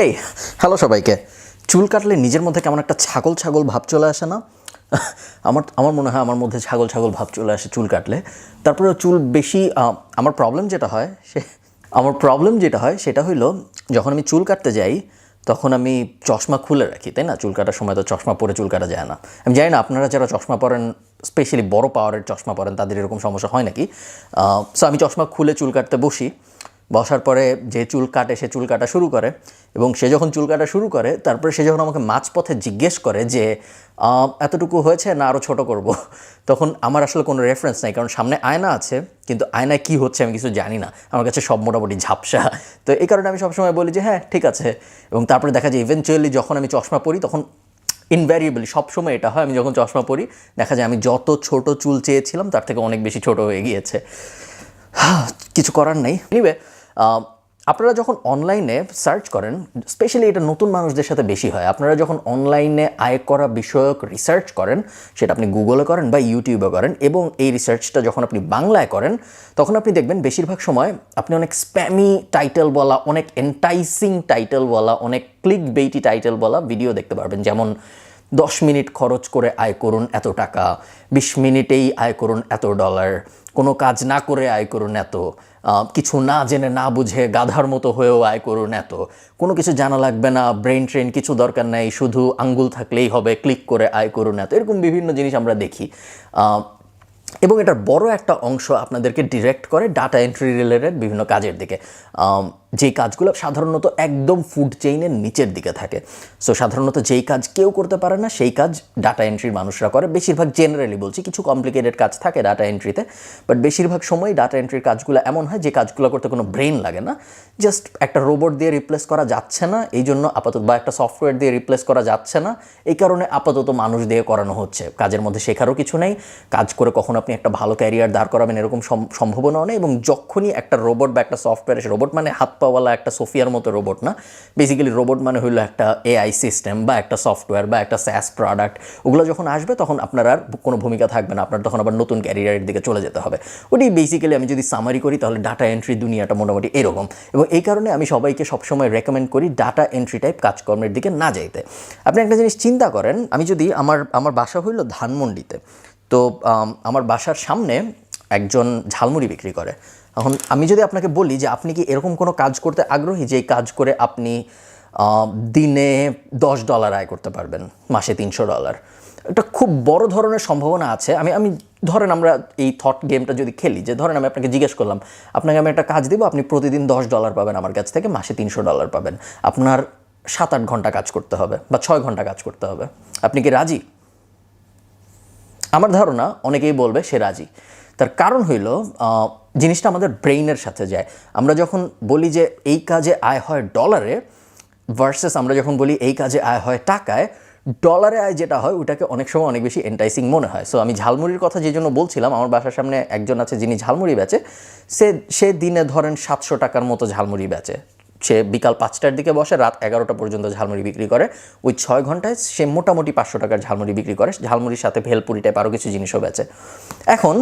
হেই, hello সবাইকে। চুল কাটলে নিজের মধ্যে কেমন একটা ছাগল ছাগল ভাব চলে আসে না? আমার মনে হয় আমার মধ্যে ছাগল ছাগল ভাব চলে আসে চুল কাটলে। তারপরে চুল বেশি আমার প্রবলেম যেটা হয় সেটা হইলো, যখন আমি চুল কাটতে যাই তখন আমি চশমা খুলে রাখি, তাই না? চুল কাটার সময় তো চশমা পরে চুল কাটা যায় না। আমি জানি না আপনারা যারা চশমা পরেন, স্পেশালি বড় পাওয়ারের চশমা পরেন, তাদের এরকম সমস্যা হয় নাকি। সো আমি চশমা খুলে চুল কাটতে বসার পরে যে চুল কাটে সে চুল কাটা শুরু করে, এবং সে যখন চুল কাটা শুরু করে তারপরে সে যখন আমাকে মাঝপথে জিজ্ঞেস করে যে এতটুকু হয়েছে না আরও ছোট করব, তখন আমার আসলে কোনো রেফারেন্স নাই, কারণ সামনে আয়না আছে কিন্তু আয়নায় কী হচ্ছে আমি কিছু জানি না। আমার কাছে সব মোটামুটি ঝাপসা। তো এই কারণে আমি সবসময় বলি যে হ্যাঁ ঠিক আছে, এবং তারপরে দেখা যায় ইভেনচুয়ালি যখন আমি চশমা পরি তখন ইনভ্যারিয়েবলি সবসময় এটা হয়, আমি যখন চশমা পরি দেখা যায় আমি যত ছোট চুল চেয়েছিলাম তার থেকে অনেক বেশি ছোট হয়ে গিয়েছে। কিছু করার নেই। এনিওয়ে, আপনারা যখন অনলাইনে সার্চ করেন, স্পেশালি এটা নতুন মানুষদের সাথে বেশি হয়, আপনারা যখন অনলাইনে আয় করা বিষয়ক রিসার্চ করেন, সেটা আপনি গুগলে করেন বা ইউটিউবে করেন, এবং এই রিসার্চটা যখন আপনি বাংলায় করেন তখন আপনি দেখবেন বেশিরভাগ সময় আপনি অনেক স্প্যামি টাইটেল বলা, অনেক এন্টাইসিং টাইটেল বলা, অনেক ক্লিক বেইটি টাইটেল বলা ভিডিও দেখতে পারবেন। যেমন 10 মিনিট খরচ করে আয় করুন এত টাকা, 20 মিনিটেই আয় করুন এত ডলার, কোনো কাজ না করে আয় করুন এত, কিছু না জেনে না বুঝে গাধার মতো হয়েও আয় করুন এত, কোনো কিছু জানা লাগবে না, ব্রেন ট্রেন কিছু দরকার নেই, শুধু আঙ্গুল থাকলেই হবে, ক্লিক করে আয় করুন এত, এরকম বিভিন্ন জিনিস আমরা দেখি। এবং এটার বড় একটা অংশ আপনাদেরকে ডিরেক্ট করে ডাটা এন্ট্রি রিলেটেড বিভিন্ন কাজের দিকে, যেই কাজগুলো সাধারণত একদম ফুড চেইনের নিচের দিকে থাকে। সো সাধারণত যেই কাজ কেউ করতে পারে না সেই কাজ ডাটা এন্ট্রির মানুষরা করে। বেশিরভাগ, জেনারেলি বলছি, কিছু কমপ্লিকেটেড কাজ থাকে ডাটা এন্ট্রিতে, বাট বেশিরভাগ সময় ডাটা এন্ট্রির কাজগুলো এমন হয় যে কাজগুলো করতে কোনো ব্রেন লাগে না, জাস্ট একটা রোবট দিয়ে রিপ্লেস করা যাচ্ছে না এই জন্য আপাতত, বা একটা সফটওয়্যার দিয়ে রিপ্লেস করা যাচ্ছে না এই কারণে আপাতত মানুষ দিয়ে করানো হচ্ছে। কাজের মধ্যে শেখারও কিছু নেই, কাজ করে কখন আপনি একটা ভালো ক্যারিয়ার দাঁড় করাবেন এরকম সম্ভাবনাও নেই। এবং যখনই একটা রোবট বা একটা সফটওয়্যার, রোবট মানে হাত পাওয়ালা একটা সোফিয়ার মতো রোবট না, বেসিক্যালি রোবট মানে হইলো একটা এআই সিস্টেম বা একটা সফটওয়্যার বা একটা স্যাস প্রোডাক্ট, ওগুলো যখন আসবে তখন আপনার আর কোনো ভূমিকা থাকবে না, আপনার তখন আবার নতুন ক্যারিয়ারের দিকে চলে যেতে হবে। ওটি বেসিক্যালি আমি যদি সামারি করি তাহলে ডাটা এন্ট্রি দুনিয়াটা মোটামুটি এরকম। এবং এই কারণে আমি সবাইকে সবসময় রেকমেন্ড করি ডাটা এন্ট্রি টাইপ কাজকর্মের দিকে না যাইতে। আপনি একটা জিনিস চিন্তা করেন, আমি যদি আমার বাসা হইল ধানমন্ডিতে, তো আমার বাসার সামনে একজন ঝালমুড়ি বিক্রি করে। এখন আমি যদি আপনাকে বলি যে আপনি কি এরকম কোনো কাজ করতে আগ্রহী যে কাজ করে আপনি দিনে $10 আয় করতে পারবেন, মাসে $300, একটা খুব বড় ধরনের সম্ভাবনা আছে। আমি ধরেন আমরা এই থট গেমটা যদি খেলি, যে ধরেন আমি আপনাকে জিজ্ঞেস করলাম, আপনাকে আমি একটা কাজ দিব, আপনি প্রতিদিন $10 পাবেন আমার কাছ থেকে, মাসে $300 পাবেন, আপনার 7-8 ঘন্টা কাজ করতে হবে বা 6 ঘন্টা কাজ করতে হবে, আপনি কি রাজি? আমার ধারণা অনেকেই বলবে সে রাজি। তার কারণ হইল জিনিসটা আমাদের ব্রেইনের সাথে যায়। আমরা যখন বলি যে এই কাজে আয় হয় ডলারে ভার্সেস আমরা যখন বলি এই কাজে আয় হয় টাকায়, ডলারে আয় যেটা হয় ওটাকে অনেক সময় অনেক বেশি এন্টাইসিং মনে হয়। সো আমি ঝালমুড়ির কথা যে জন্য বলছিলাম, আমার বাসার সামনে একজন আছে যিনি ঝালমুড়ি বেচে, সে দিনে ধরেন 700 টাকার মতো ঝালমুড়ি বেচে। সে বিকাল 5টার দিকে বসে, রাত 11টা পর্যন্ত ঝালমুড়ি বিক্রি করে। ওই 6 ঘন্টায় সে মোটামুটি 500 টাকার ঝালমুড়ি বিক্রি করে। ঝালমুড়ির সাথে ভেলপুরি টাইপ আরও কিছু জিনিসও বেচে। এখন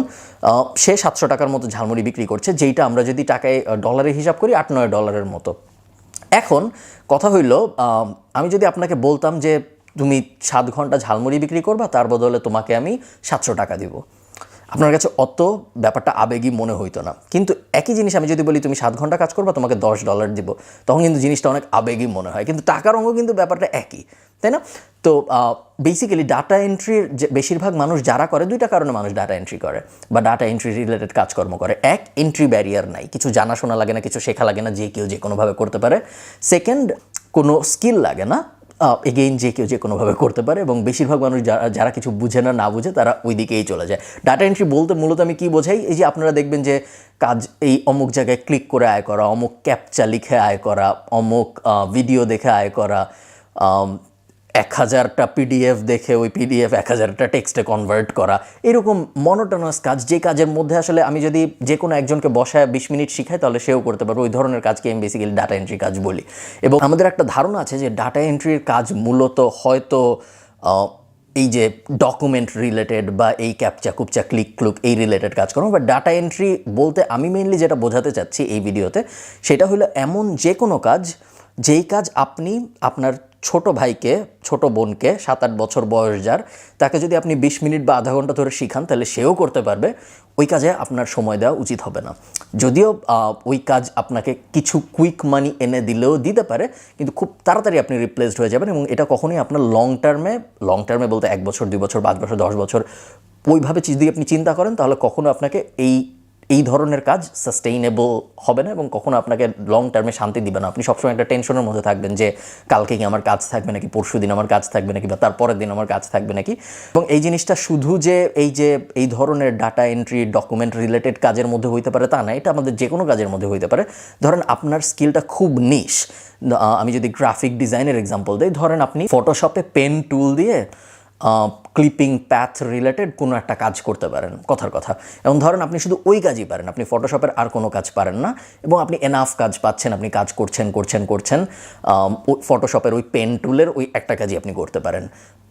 সে 700 টাকার মতো ঝালমুড়ি বিক্রি করছে, যেইটা আমরা যদি টাকায় ডলারে হিসাব করি $8-9 মতো। এখন কথা হইল, আমি যদি আপনাকে বলতাম যে তুমি 7 ঘন্টা ঝালমুড়ি বিক্রি করবা, তার বদলে তোমাকে আমি 700 টাকা দিব, আপনার কাছে অত ব্যাপারটা আবেগী মনে হইতো না। কিন্তু একই জিনিস আমি যদি বলি তুমি 7 ঘন্টা কাজ করবা, তোমাকে $10 দিব, তখন কিন্তু জিনিসটা অনেক আবেগী মনে হয়। কিন্তু টাকার অঙ্ক কিন্তু ব্যাপারটা একই, তাই না? তো বেসিক্যালি ডাটা এন্ট্রির যে বেশিরভাগ মানুষ যারা করে, 2টা কারণে মানুষ ডাটা এন্ট্রি করে বা ডাটা এন্ট্রি রিলেটেড কাজকর্ম করে। এক, এন্ট্রি ব্যারিয়ার নাই, কিছু জানাশোনা লাগে না, কিছু শেখা লাগে না, যে কেউ যে কোনোভাবে করতে পারে। সেকেন্ড, কোনো স্কিল লাগে না, এগেইন যে কেউ যে কোনোভাবে করতে পারে। এবং বেশিরভাগ মানুষ যারা কিছু বুঝে না বুঝে তারা ওই দিকেই চলে যায়। ডাটা এন্ট্রি বলতে মূলত আমি কী বোঝাই, এই যে আপনারা দেখবেন যে কাজ এই অমুক জায়গায় ক্লিক করে আয় করা, অমুক ক্যাপচা লিখে আয় করা, অমুক ভিডিও দেখে আয় করা, 1000টা পিডিএফ দেখে ওই পিডিএফ 1000টা টেক্সটে কনভার্ট করা, এরকম মনোটোনাস কাজ, যে কাজের মধ্যে আসলে আমি যদি যে কোনো একজনকে বসায় 20 মিনিট শিখাই তাহলে সেও করতে পারবে, ওই ধরনের কাজকে আমি বেসিক্যালি ডাটা এন্ট্রি কাজ বলি। এবং আমাদের একটা ধারণা আছে যে ডাটা এন্ট্রির কাজ মূলত হয়তো এই যে ডকুমেন্ট রিলেটেড বা এই ক্যাপচা কুপচা ক্লিক ক্লুক এই রিলেটেড কাজ করবো। বাট ডাটা এন্ট্রি বলতে আমি মেইনলি যেটা বোঝাতে চাচ্ছি এই ভিডিওতে, সেটা হলো এমন যে কোনো কাজ যেই কাজ আপনি আপনার ছোট ভাইকে, ছোট বোনকে 7-8 বছর বয়স যার, তাকে যদি আপনি 20 মিনিট বা আধা ঘন্টা ধরে শিখান তাহলে সেও করতে পারবে, ওই কাজে আপনার সময় দেওয়া উচিত হবে না। যদিও ওই কাজ আপনাকে কিছু কুইক মানি এনে দিলেও দিতে পারে, কিন্তু খুব তাড়াতাড়ি আপনি রিপ্লেসড হয়ে যাবেন এবং এটা কখনোই আপনার লং টার্মে বলতে 1 বছর, 2 বছর, 5 বছর, 10 বছর ওইভাবে যদি আপনি চিন্তা করেন তাহলে কখনো আপনাকে এই ধরনের কাজ সাস্টেইনেবল হবে না এবং কখনো আপনাকে লং টার্মে শান্তি দিবে না। আপনি সবসময় একটা টেনশনের মধ্যে থাকবেন যে কালকে কি আমার কাজ থাকবে নাকি, পরশু দিন আমার কাজ থাকবে নাকি, বা তারপরের দিন আমার কাজ থাকবে নাকি। এবং এই জিনিসটা শুধু যে এই ধরনের ডাটা এন্ট্রি, ডকুমেন্ট রিলেটেড কাজের মধ্যে হইতে পারে তা না, এটা আমাদের যে কোনো কাজের মধ্যে হইতে পারে। ধরেন আপনার স্কিলটা খুব নিশ, আমি যদি গ্রাফিক ডিজাইনের এক্সাম্পল দিই, ধরেন আপনি ফটোশপে পেন টুল দিয়ে ক্লিপিং প্যাথ রিলেটেড কোনো একটা কাজ করতে পারেন, কথার কথা। এবং ধরেন আপনি শুধু ওই কাজই পারেন, আপনি ফটোশপের আর কোনো কাজ পারেন না, এবং আপনি এনাফ কাজ পাচ্ছেন, আপনি কাজ করছেন ফটোশপের ওই পেন টুলের ওই একটা কাজই আপনি করতে পারেন।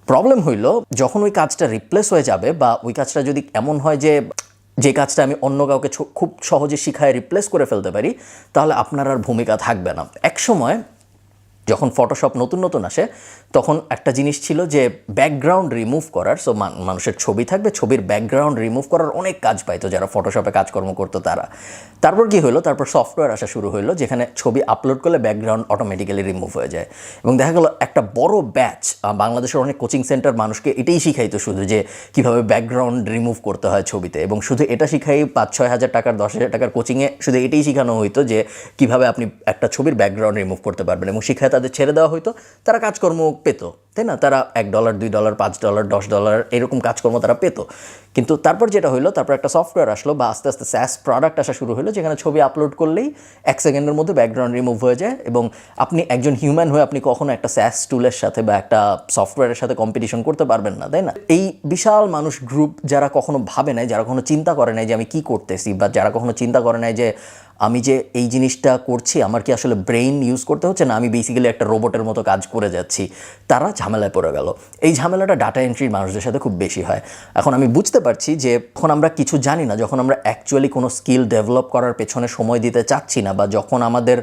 প্রবলেম হইল যখন ওই কাজটা রিপ্লেস হয়ে যাবে, বা ওই কাজটা যদি এমন হয় যে কাজটা আমি অন্য কাউকে খুব সহজে শিখায় রিপ্লেস করে ফেলতে পারি, তাহলে আপনার আর ভূমিকা থাকবে না। এক সময় যখন ফটোশপ নতুন আসে তখন একটা জিনিস ছিল যে ব্যাকগ্রাউন্ড রিমুভ করার, সো মানুষের ছবি থাকবে, ছবির ব্যাকগ্রাউন্ড রিমুভ করার অনেক কাজ পাইতো যারা ফটোশপে কাজকর্ম করতো তারা। তারপর কি হলো, তারপর সফটওয়্যার আসা শুরু হলো যেখানে ছবি আপলোড করলে ব্যাকগ্রাউন্ড অটোমেটিক্যালি রিমুভ হয়ে যায়। এবং দেখা গেলো একটা বড় ব্যাচ, বাংলাদেশের অনেক কোচিং সেন্টার মানুষকে এটাই শিখাইতো শুধু, যে কীভাবে ব্যাকগ্রাউন্ড রিমুভ করতে হয় ছবিতে। এবং শুধু এটা শিখাই 5-6 হাজার টাকার, 10 হাজার টাকার কোচিংয়ে শুধু এটাই শেখানো হইতো যে কীভাবে আপনি একটা ছবির ব্যাকগ্রাউন্ড রিমুভ করতে পারবেন, এবং শিখায় তাদের ছেড়ে দেওয়া হইতো, তারা কাজকর্ম পেত, তাই না? তারা $1, $2, $5, $10 এরকম কাজকর্ম তারা পেত। কিন্তু তারপর যেটা হইলো, তারপর একটা সফটওয়্যার আসলো বা আস্তে আস্তে SaaS প্রোডাক্ট আসা শুরু হলো, যেখানে ছবি আপলোড করলেই 1 সেকেন্ডের মধ্যে ব্যাকগ্রাউন্ড রিমুভ হয়ে যায়। এবং আপনি একজন হিউম্যান হয়ে আপনি কখনো একটা SaaS টুলের সাথে বা একটা সফটওয়্যারের সাথে কম্পিটিশন করতে পারবেন না, তাই না? এই বিশাল মানুষ গ্রুপ যারা কখনো ভাবে নাই, যারা কখনো চিন্তা করে নাই যে আমি কি করতেছি, বা যারা কখনো চিন্তা করে নাই যে আমি যে এই জিনিসটা করছি আমার কি আসলে ব্রেইন ইউজ করতে হচ্ছে না, আমি বেসিক্যালি একটা রোবটের মতো কাজ করে যাচ্ছি, তারা ঝামেলায় পড়ে গেল। এই ঝামেলাটা ডাটা এন্ট্রির মানুষদের সাথে খুব বেশি হয়। এখন আমি বুঝতে পারছি যে যখন আমরা কিছু জানি না, যখন আমরা অ্যাকচুয়ালি কোনো স্কিল ডেভেলপ করার পেছনে সময় দিতে চাচ্ছি না, বা যখন আমাদের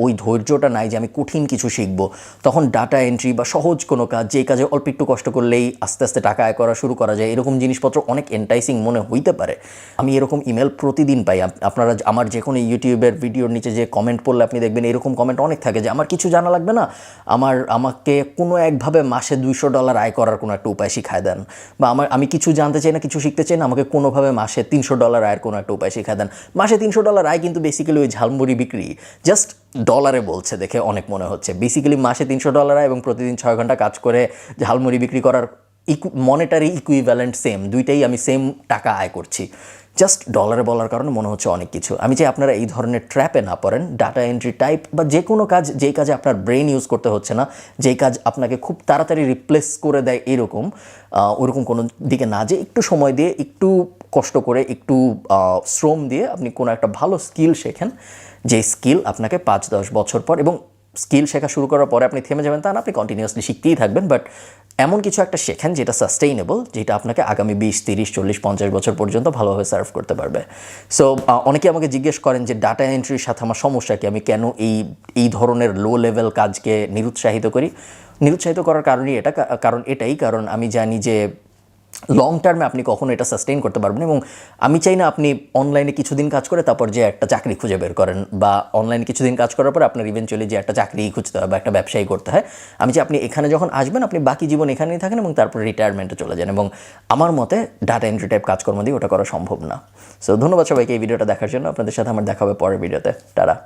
ওই ধৈর্যটা নাই যে আমি কঠিন কিছু শিখব, তখন ডাটা এন্ট্রি বা সহজ কোনো কাজ, যেই কাজে অল্প একটু কষ্ট করলেই আস্তে আস্তে টাকা আয় করা শুরু করা যায়, এরকম জিনিসপত্র অনেক এন্টাইসিং মনে হইতে পারে। আমি এরকম ইমেল প্রতিদিন পাই। আপনারা আমার যে কোনো ইউটিউবের ভিডিওর নিচে যে কমেন্ট পড়লে আপনি দেখবেন এরকম কমেন্ট অনেক থাকে যে আমার কিছু জানা লাগবে না, আমাকে কোনো একভাবে মাসে $200 আয় করার কোনো একটা উপায় শিখায় দেন, বা আমি কিছু জানতে চাই না, কিছু শিখতে চাই না, আমাকে কোনোভাবে মাসে $300 আয়ের কোনো একটা উপায় শিখায় দেন। মাসে $300 আয় কিন্তু বেসিক্যালি ওই ঝালমুড়ি বিক্রি, জাস্ট ডলারে বলছে দেখে অনেক মনে হচ্ছে। বেসিক্যালি মাসে $300 আয় এবং প্রতিদিন 6 ঘন্টা কাজ করে ঝালমুড়ি বিক্রি করার মনিটারি ইকুইভ্যালেন্ট সেম, দুইটাই আমি সেম টাকা আয় করছি। জাস্ট ডলারে বলার কারণে মনে হচ্ছে অনেক কিছু। আমি চাই আপনারা এই ধরনের ট্র্যাপে না পড়েন। ডাটা এন্ট্রি টাইপ বা যে কোনো কাজ, যেই কাজে আপনার ব্রেন ইউজ করতে হচ্ছে না, যেই কাজ আপনাকে খুব তাড়াতাড়ি রিপ্লেস করে দেয় ওরকম কোনো দিকে না, যে একটু সময় দিয়ে, একটু কষ্ট করে, একটু শ্রম দিয়ে আপনি কোনো একটা ভালো স্কিল শেখেন, যে স্কিল আপনাকে 5-10 বছর পর, এবং স্কিল শেখা শুরু করার পরে আপনি থেমে যাবেন তা না, আপনি কন্টিনিউয়াসলি শিখতেই থাকবেন, বাট এমন কিছু একটা শেখেন যেটা সাস্টেইনেবল, যেটা আপনাকে আগামী 20, 30, 40, 50 বছর পর্যন্ত ভালোভাবে সার্ভ করতে পারবে। সো অনেকে আমাকে জিজ্ঞেস করেন যে ডাটা এন্ট্রির সাথে আমার সমস্যা কি, আমি কেন এই ধরনের লো লেভেল কাজকে নিরুৎসাহিত করি। নিরুৎসাহিত করার কারণ আমি জানি যে লং টার্মে আপনি কখনো এটা সাস্টেইন করতে পারবেন, এবং আমি চাই না আপনি অনলাইনে কিছুদিন কাজ করে তারপর যে একটা চাকরি খুঁজে বের করেন, বা অনলাইনে কিছুদিন কাজ করার পর আপনার ইভেনচুয়ালি যে একটা চাকরি খুঁজতে হয় বা একটা ব্যবসায়ী করতে হয়। আমি চাই আপনি এখানে যখন আসবেন আপনি বাকি জীবন এখানেই থাকেন এবং তারপর রিটায়ারমেন্টে চলে যান, এবং আমার মতে ডাটা এন্ট্রি টাইপ কাজকর্ম দিয়ে ওটা করা সম্ভব না। সো ধন্যবাদ সবাইকে এই ভিডিওটা দেখার জন্য। আপনাদের সাথে আমার দেখা হবে পরের ভিডিওতে। টাটা।